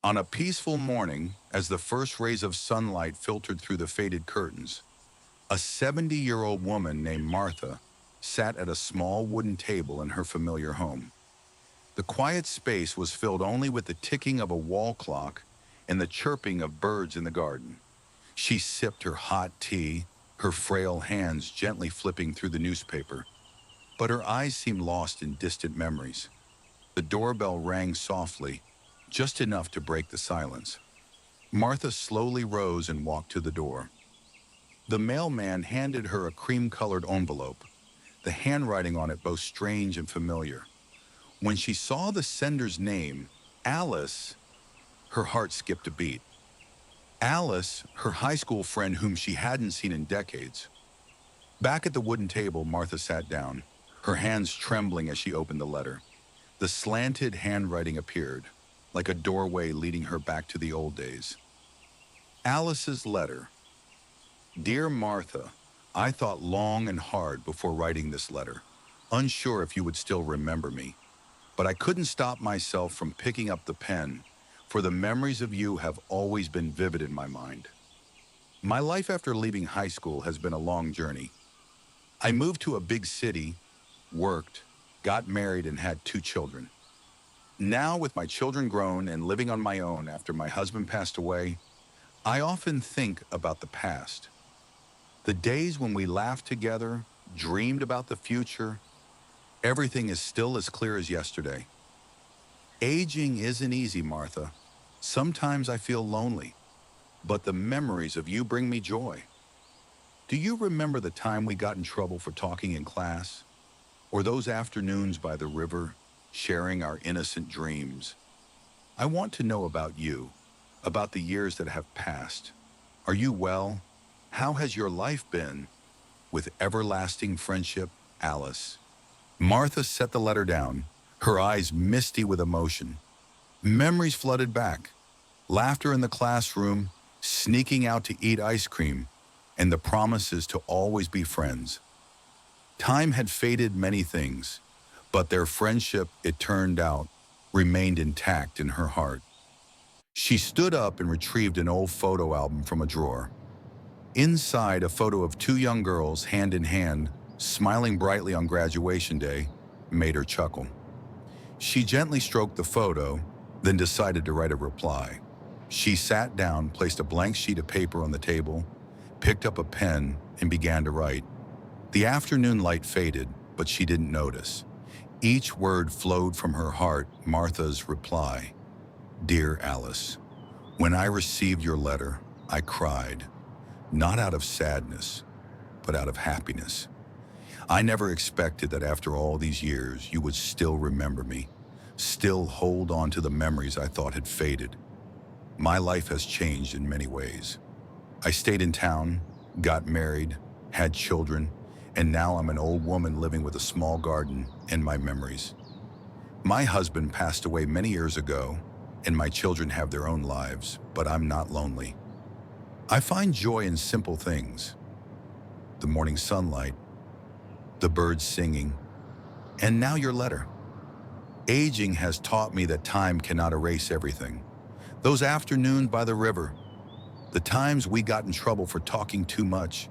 On a peaceful morning, as the first rays of sunlight filtered through the faded curtains, a 70-year-old woman named Martha sat at a small wooden table in her familiar home. The quiet space was filled only with the ticking of a wall clock and the chirping of birds in the garden. She sipped her hot tea, her frail hands gently flipping through the newspaper, but her eyes seemed lost in distant memories. The doorbell rang softly, just enough to break the silence. Martha slowly rose and walked to the door. The mailman handed her a cream-colored envelope, the handwriting on it both strange and familiar. When she saw the sender's name, Alice, her heart skipped a beat. Alice, her high school friend whom she hadn't seen in decades. Back at the wooden table, Martha sat down, her hands trembling as she opened the letter. The slanted handwriting appeared, like a doorway leading her back to the old days. Alice's letter. Dear Martha, I thought long and hard before writing this letter, unsure if you would still remember me. But I couldn't stop myself from picking up the pen, for the memories of you have always been vivid in my mind. My life after leaving high school has been a long journey. I moved to a big city, worked, got married, and had 2 children. Now, with my children grown and living on my own after my husband passed away, I often think about the past. The days when we laughed together, dreamed about the future. Everything is still as clear as yesterday. Aging isn't easy, Martha. Sometimes I feel lonely, but the memories of you bring me joy. Do you remember the time we got in trouble for talking in class? Or those afternoons by the river, sharing our innocent dreams? I want to know about you, about the years that have passed. Are you well? How has your life been? With everlasting friendship, Alice. Martha set the letter down, her eyes misty with emotion. Memories flooded back. Laughter in the classroom, sneaking out to eat ice cream, and the promises to always be friends. Time had faded many things, but their friendship, it turned out, remained intact in her heart. She stood up and retrieved an old photo album from a drawer. Inside, a photo of 2 young girls, hand in hand, smiling brightly on graduation day, made her chuckle. She gently stroked the photo, then decided to write a reply. She sat down, placed a blank sheet of paper on the table, picked up a pen, and began to write. The afternoon light faded, but she didn't notice. Each word flowed from her heart, Martha's reply. Dear Alice, when I received your letter, I cried, not out of sadness, but out of happiness. I never expected that after all these years, you would still remember me, still hold on to the memories I thought had faded. My life has changed in many ways. I stayed in town, got married, had children, and now I'm an old woman living with a small garden and my memories. My husband passed away many years ago, and my children have their own lives, but I'm not lonely. I find joy in simple things. The morning sunlight, the birds singing, and now your letter. Aging has taught me that time cannot erase everything. Those afternoons by the river, the times we got in trouble for talking too much,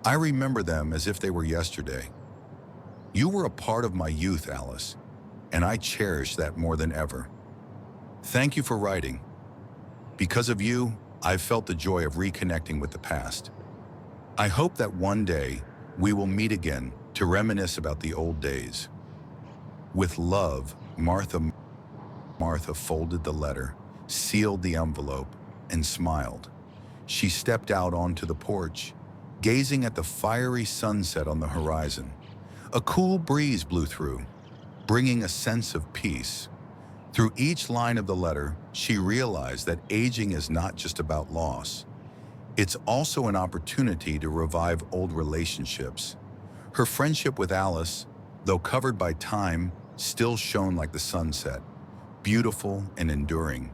I remember them as if they were yesterday. You were a part of my youth, Alice, and I cherish that more than ever. Thank you for writing. Because of you, I've felt the joy of reconnecting with the past. I hope that one day we will meet again to reminisce about the old days. With love, Martha. Martha folded the letter, sealed the envelope, and smiled. She stepped out onto the porch, gazing at the fiery sunset on the horizon. A cool breeze blew through, bringing a sense of peace. Through each line of the letter, she realized that aging is not just about loss. It's also an opportunity to revive old relationships. Her friendship with Alice, though covered by time, still shone like the sunset, beautiful and enduring.